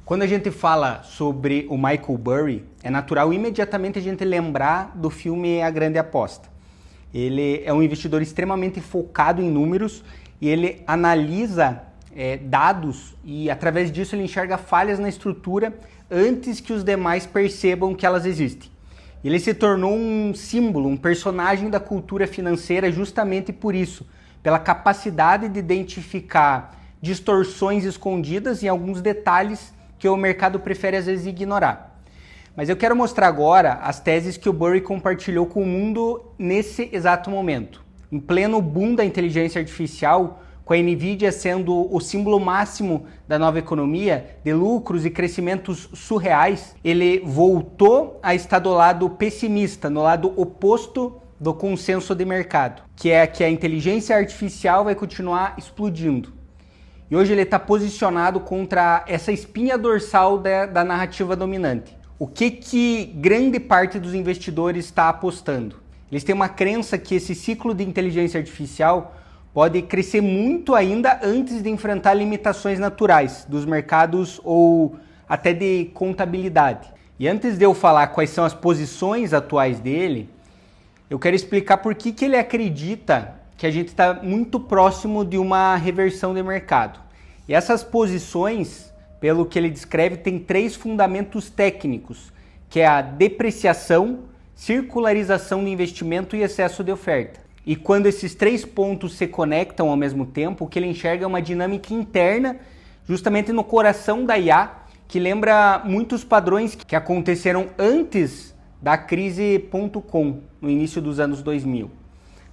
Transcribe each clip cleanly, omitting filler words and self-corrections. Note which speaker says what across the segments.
Speaker 1: Quando a gente fala sobre o Michael Burry, é natural imediatamente a gente lembrar do filme A Grande Aposta. Ele é um investidor extremamente focado em números e ele analisa dados e através disso ele enxerga falhas na estrutura antes que os demais percebam que elas existem. Ele se tornou um símbolo, um personagem da cultura financeira justamente por isso, pela capacidade de identificar distorções escondidas em alguns detalhes que o mercado prefere às vezes ignorar. Mas eu quero mostrar agora as teses que o Burry compartilhou com o mundo nesse exato momento. Em pleno boom da inteligência artificial, com a Nvidia sendo o símbolo máximo da nova economia, de lucros e crescimentos surreais, ele voltou a estar do lado pessimista, no lado oposto do consenso de mercado, que é que a inteligência artificial vai continuar explodindo. E hoje ele está posicionado contra essa espinha dorsal da narrativa dominante. O que grande parte dos investidores está apostando? Eles têm uma crença que esse ciclo de inteligência artificial pode crescer muito ainda antes de enfrentar limitações naturais dos mercados ou até de contabilidade. E antes de eu falar quais são as posições atuais dele, eu quero explicar por que ele acredita que a gente está muito próximo de uma reversão de mercado. E essas posições, pelo que ele descreve, tem 3 fundamentos técnicos, que é a depreciação, circularização do investimento e excesso de oferta. E quando esses 3 pontos se conectam ao mesmo tempo, o que ele enxerga é uma dinâmica interna, justamente no coração da IA, que lembra muitos padrões que aconteceram antes da crise.com, no início dos anos 2000.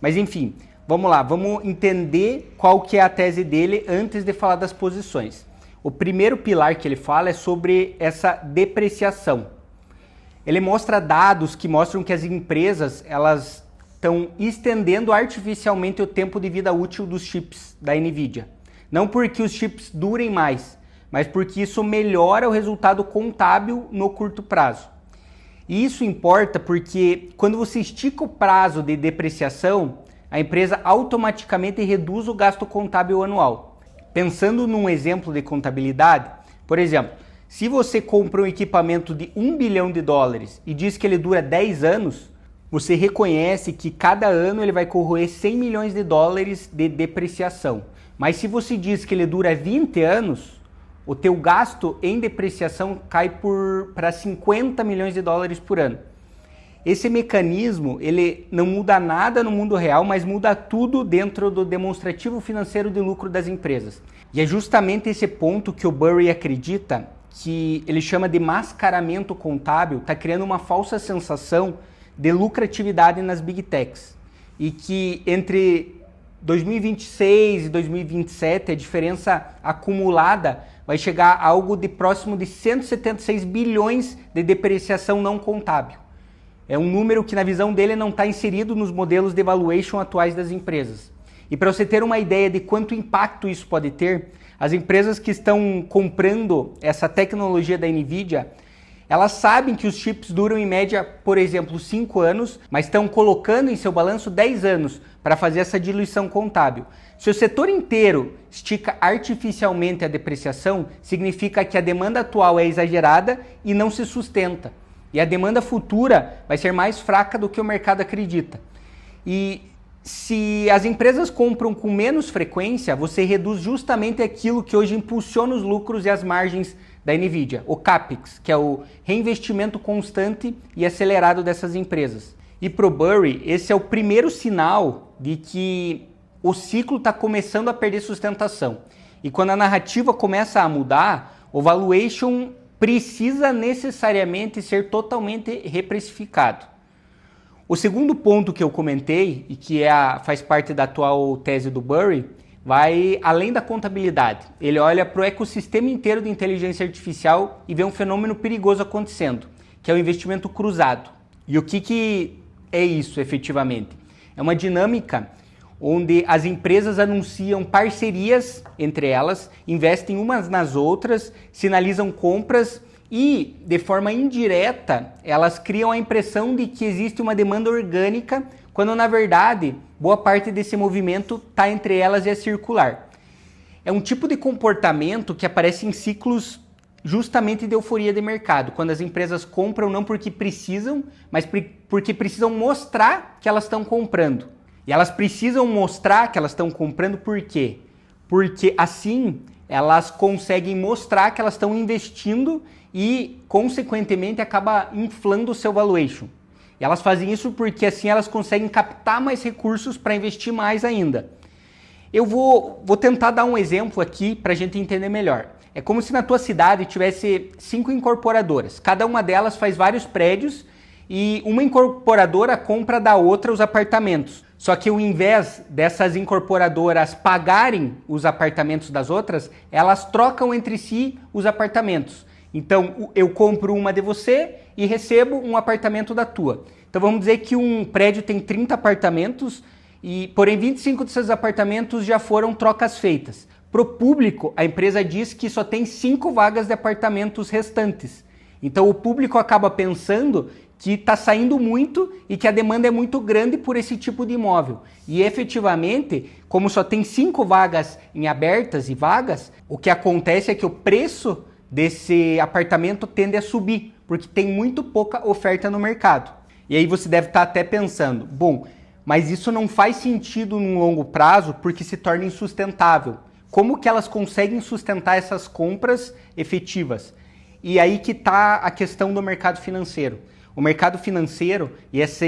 Speaker 1: Mas enfim, vamos lá, vamos entender qual que é a tese dele antes de falar das posições. O primeiro pilar que ele fala é sobre essa depreciação. Ele mostra dados que mostram que as empresas elas estão estendendo artificialmente o tempo de vida útil dos chips da Nvidia. Não porque os chips durem mais, mas porque isso melhora o resultado contábil no curto prazo. E isso importa porque quando você estica o prazo de depreciação, a empresa automaticamente reduz o gasto contábil anual. Pensando num exemplo de contabilidade, por exemplo, se você compra um equipamento de $1 bilhão e diz que ele dura 10 anos, você reconhece que cada ano ele vai corroer $100 milhões de depreciação. Mas se você diz que ele dura 20 anos, o teu gasto em depreciação cai para $50 milhões por ano. Esse mecanismo, ele não muda nada no mundo real, mas muda tudo dentro do demonstrativo financeiro de lucro das empresas. E é justamente esse ponto que o Burry acredita que ele chama de mascaramento contábil, está criando uma falsa sensação de lucratividade nas Big Techs. E que entre 2026 e 2027 a diferença acumulada vai chegar a algo de próximo de 176 bilhões de depreciação não contábil. É um número que na visão dele não está inserido nos modelos de valuation atuais das empresas. E para você ter uma ideia de quanto impacto isso pode ter, as empresas que estão comprando essa tecnologia da Nvidia, elas sabem que os chips duram em média, por exemplo, 5 anos, mas estão colocando em seu balanço 10 anos para fazer essa diluição contábil. Se o setor inteiro estica artificialmente a depreciação, significa que a demanda atual é exagerada e não se sustenta. E a demanda futura vai ser mais fraca do que o mercado acredita. E se as empresas compram com menos frequência, você reduz justamente aquilo que hoje impulsiona os lucros e as margens da Nvidia, o CAPEX, que é o reinvestimento constante e acelerado dessas empresas. E para o Burry, esse é o primeiro sinal de que o ciclo está começando a perder sustentação. E quando a narrativa começa a mudar, o valuation precisa necessariamente ser totalmente reprecificado. O segundo ponto que eu comentei, e que faz parte da atual tese do Burry, vai além da contabilidade. Ele olha para o ecossistema inteiro de inteligência artificial e vê um fenômeno perigoso acontecendo, que é o investimento cruzado. E o que é isso efetivamente? É uma dinâmica onde as empresas anunciam parcerias entre elas, investem umas nas outras, sinalizam compras e, de forma indireta, elas criam a impressão de que existe uma demanda orgânica, quando na verdade boa parte desse movimento está entre elas e é circular. É um tipo de comportamento que aparece em ciclos justamente de euforia de mercado, quando as empresas compram não porque precisam, mas porque precisam mostrar que elas estão comprando. E elas precisam mostrar que elas estão comprando por quê? Porque assim elas conseguem mostrar que elas estão investindo e, consequentemente, acaba inflando o seu valuation. E elas fazem isso porque assim elas conseguem captar mais recursos para investir mais ainda. Eu vou tentar dar um exemplo aqui para a gente entender melhor. É como se na tua cidade tivesse 5 incorporadoras. Cada uma delas faz vários prédios e uma incorporadora compra da outra os apartamentos. Só que ao invés dessas incorporadoras pagarem os apartamentos das outras, elas trocam entre si os apartamentos. Então eu compro uma de você e recebo um apartamento da tua. Então vamos dizer que um prédio tem 30 apartamentos, porém 25 desses apartamentos já foram trocas feitas. Para o público, a empresa diz que só tem 5 vagas de apartamentos restantes. Então o público acaba pensando que está saindo muito e que a demanda é muito grande por esse tipo de imóvel. E efetivamente, como só tem 5 vagas em abertas e vagas, o que acontece é que o preço desse apartamento tende a subir, porque tem muito pouca oferta no mercado. E aí você deve estar até pensando, bom, mas isso não faz sentido no longo prazo porque se torna insustentável. Como que elas conseguem sustentar essas compras efetivas? E aí que está a questão do mercado financeiro. O mercado financeiro e essa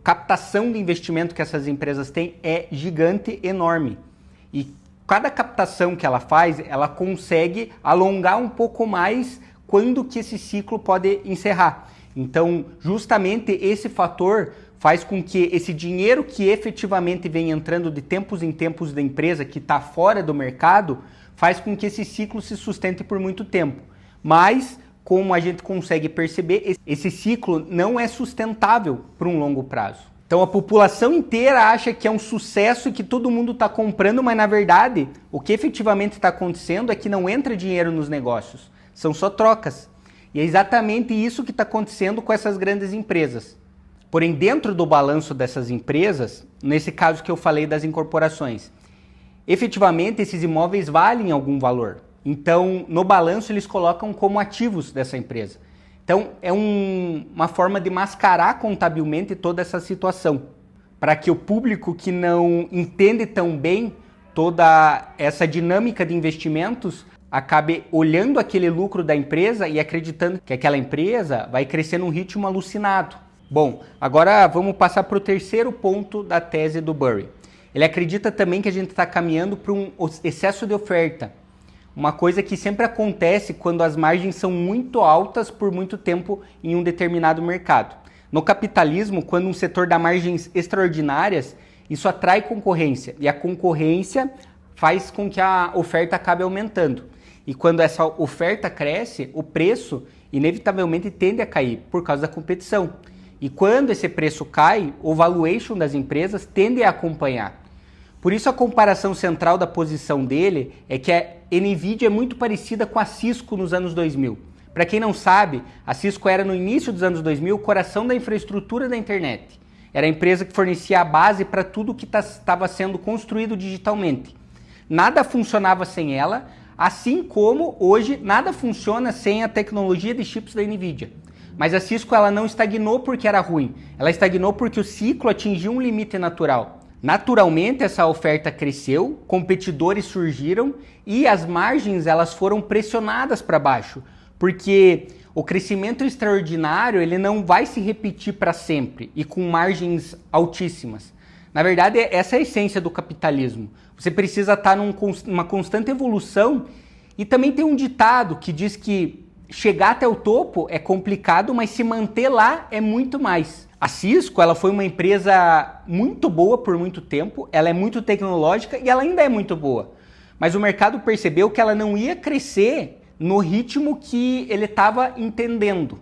Speaker 1: captação de investimento que essas empresas têm é gigante, enorme. E cada captação que ela faz, ela consegue alongar um pouco mais quando que esse ciclo pode encerrar. Então, justamente esse fator faz com que esse dinheiro que efetivamente vem entrando de tempos em tempos da empresa, que está fora do mercado, faz com que esse ciclo se sustente por muito tempo. Mas, como a gente consegue perceber, esse ciclo não é sustentável por um longo prazo. Então a população inteira acha que é um sucesso e que todo mundo está comprando, mas na verdade o que efetivamente está acontecendo é que não entra dinheiro nos negócios, são só trocas. E é exatamente isso que está acontecendo com essas grandes empresas. Porém, dentro do balanço dessas empresas, nesse caso que eu falei das incorporações, efetivamente esses imóveis valem algum valor. Então, no balanço, eles colocam como ativos dessa empresa. Então, é uma forma de mascarar contabilmente toda essa situação, para que o público que não entende tão bem toda essa dinâmica de investimentos acabe olhando aquele lucro da empresa e acreditando que aquela empresa vai crescer num ritmo alucinado. Bom, agora vamos passar para o terceiro ponto da tese do Burry. Ele acredita também que a gente está caminhando para um excesso de oferta. Uma coisa que sempre acontece quando as margens são muito altas por muito tempo em um determinado mercado. No capitalismo, quando um setor dá margens extraordinárias, isso atrai concorrência. E a concorrência faz com que a oferta acabe aumentando. E quando essa oferta cresce, o preço inevitavelmente tende a cair por causa da competição. E quando esse preço cai, o valuation das empresas tende a acompanhar. Por isso a comparação central da posição dele é que a NVIDIA é muito parecida com a Cisco nos anos 2000. Para quem não sabe, a Cisco era no início dos anos 2000 o coração da infraestrutura da internet. Era a empresa que fornecia a base para tudo que estava sendo construído digitalmente. Nada funcionava sem ela, assim como hoje nada funciona sem a tecnologia de chips da NVIDIA. Mas a Cisco ela não estagnou porque era ruim, ela estagnou porque o ciclo atingiu um limite natural. Naturalmente essa oferta cresceu, competidores surgiram e as margens elas foram pressionadas para baixo, porque o crescimento extraordinário ele não vai se repetir para sempre e com margens altíssimas. Na verdade, essa é a essência do capitalismo. Você precisa estar numa constante evolução e também tem um ditado que diz que chegar até o topo é complicado, mas se manter lá é muito mais. A Cisco ela foi uma empresa muito boa por muito tempo, ela é muito tecnológica e ela ainda é muito boa. Mas o mercado percebeu que ela não ia crescer no ritmo que ele estava entendendo.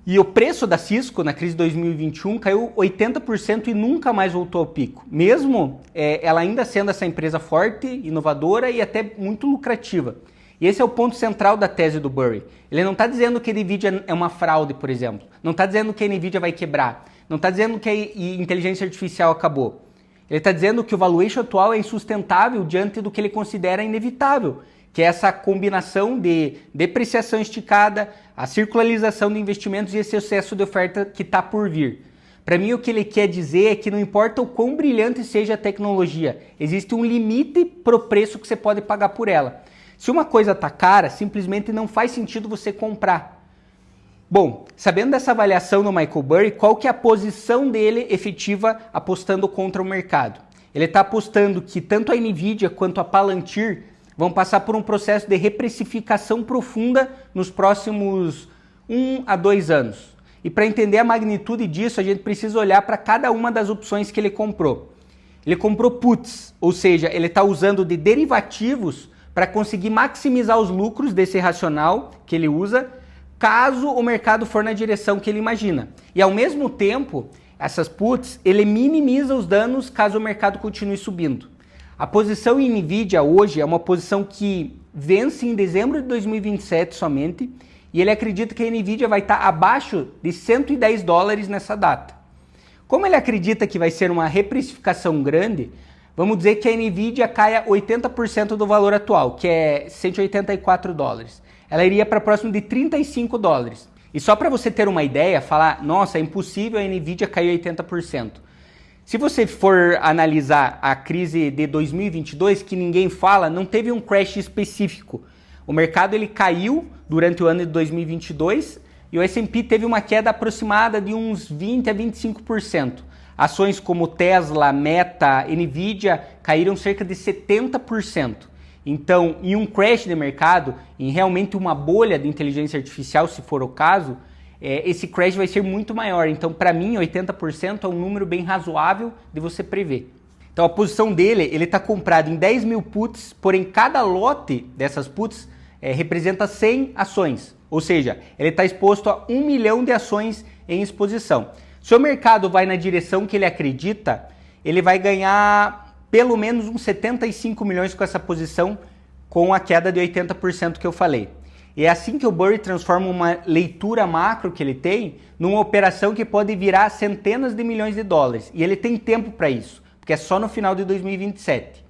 Speaker 1: E o preço da Cisco na crise de 2021 caiu 80% e nunca mais voltou ao pico. Mesmo ela ainda sendo essa empresa forte, inovadora e até muito lucrativa. E esse é o ponto central da tese do Burry. Ele não está dizendo que a NVIDIA é uma fraude, por exemplo. Não está dizendo que a NVIDIA vai quebrar. Não está dizendo que a inteligência artificial acabou. Ele está dizendo que o valuation atual é insustentável diante do que ele considera inevitável, que é essa combinação de depreciação esticada, a circularização de investimentos e esse excesso de oferta que está por vir. Para mim, o que ele quer dizer é que não importa o quão brilhante seja a tecnologia, existe um limite para o preço que você pode pagar por ela. Se uma coisa está cara, simplesmente não faz sentido você comprar. Bom, sabendo dessa avaliação do Michael Burry, qual que é a posição dele efetiva apostando contra o mercado? Ele está apostando que tanto a Nvidia quanto a Palantir vão passar por um processo de reprecificação profunda nos próximos 1 a 2 anos. E para entender a magnitude disso, a gente precisa olhar para cada uma das opções que ele comprou. Ele comprou puts, ou seja, ele está usando de derivativos para conseguir maximizar os lucros desse racional que ele usa, caso o mercado for na direção que ele imagina. E ao mesmo tempo, essas puts, ele minimiza os danos caso o mercado continue subindo. A posição em Nvidia hoje é uma posição que vence em dezembro de 2027 somente, e ele acredita que a Nvidia vai estar abaixo de $110 nessa data. Como ele acredita que vai ser uma reprecificação grande, vamos dizer que a Nvidia caia 80% do valor atual, que é $184. Ela iria para próximo de $35. E só para você ter uma ideia, falar, nossa, é impossível a Nvidia cair 80%. Se você for analisar a crise de 2022, que ninguém fala, não teve um crash específico. O mercado ele caiu durante o ano de 2022 e o S&P teve uma queda aproximada de uns 20 a 25%. Ações como Tesla, Meta, Nvidia caíram cerca de 70%. Então, em um crash de mercado, em realmente uma bolha de inteligência artificial, se for o caso, esse crash vai ser muito maior. Então, para mim, 80% é um número bem razoável de você prever. Então, a posição dele, ele está comprado em 10 mil puts, porém cada lote dessas puts representa 100 ações. Ou seja, ele está exposto a 1 milhão de ações em exposição. Se o mercado vai na direção que ele acredita, ele vai ganhar pelo menos uns 75 milhões com essa posição, com a queda de 80% que eu falei. E é assim que o Burry transforma uma leitura macro que ele tem numa operação que pode virar centenas de milhões de dólares. E ele tem tempo para isso, porque é só no final de 2027.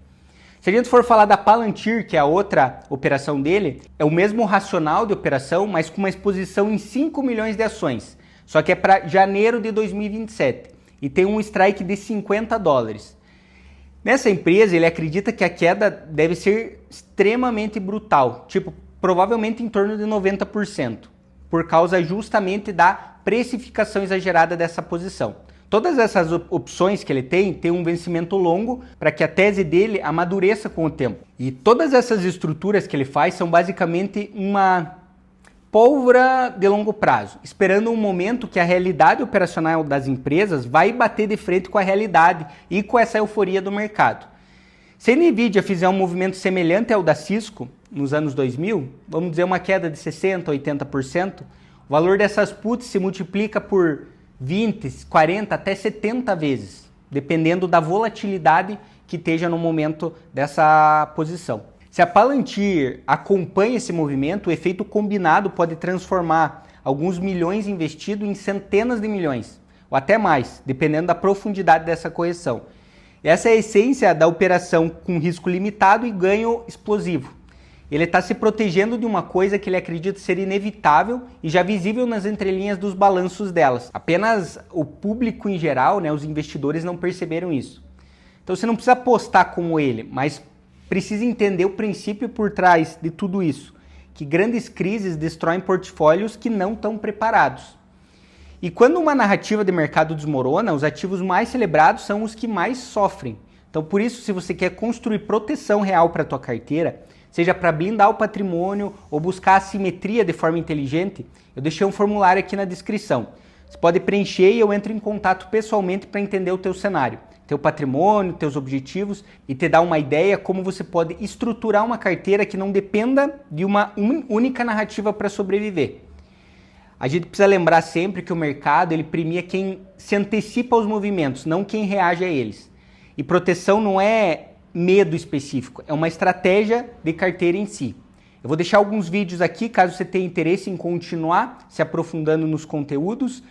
Speaker 1: Se a gente for falar da Palantir, que é a outra operação dele, é o mesmo racional de operação, mas com uma exposição em 5 milhões de ações. Só que é para janeiro de 2027 e tem um strike de $50. Nessa empresa, ele acredita que a queda deve ser extremamente brutal, tipo, provavelmente em torno de 90%, por causa justamente da precificação exagerada dessa posição. Todas essas opções que ele tem um vencimento longo para que a tese dele amadureça com o tempo. E todas essas estruturas que ele faz são basicamente uma pólvora de longo prazo, esperando um momento que a realidade operacional das empresas vai bater de frente com a realidade e com essa euforia do mercado. Se a Nvidia fizer um movimento semelhante ao da Cisco nos anos 2000, vamos dizer uma queda de 60%, 80%, o valor dessas puts se multiplica por 20, 40, até 70 vezes, dependendo da volatilidade que esteja no momento dessa posição. Se a Palantir acompanha esse movimento, o efeito combinado pode transformar alguns milhões investidos em centenas de milhões, ou até mais, dependendo da profundidade dessa correção. Essa é a essência da operação com risco limitado e ganho explosivo. Ele está se protegendo de uma coisa que ele acredita ser inevitável e já visível nas entrelinhas dos balanços delas. Apenas o público em geral, os investidores não perceberam isso. Então você não precisa apostar como ele, mas precisa entender o princípio por trás de tudo isso, que grandes crises destroem portfólios que não estão preparados. E quando uma narrativa de mercado desmorona, os ativos mais celebrados são os que mais sofrem. Então por isso, se você quer construir proteção real para a tua carteira, seja para blindar o patrimônio ou buscar assimetria de forma inteligente, eu deixei um formulário aqui na descrição. Você pode preencher e eu entro em contato pessoalmente para entender o teu cenário, teu patrimônio, teus objetivos e te dar uma ideia como você pode estruturar uma carteira que não dependa de uma única narrativa para sobreviver. A gente precisa lembrar sempre que o mercado ele premia quem se antecipa aos movimentos, não quem reage a eles. E proteção não é medo específico, é uma estratégia de carteira em si. Eu vou deixar alguns vídeos aqui, caso você tenha interesse em continuar se aprofundando nos conteúdos,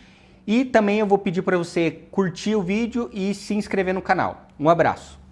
Speaker 1: e também eu vou pedir para você curtir o vídeo e se inscrever no canal. Um abraço!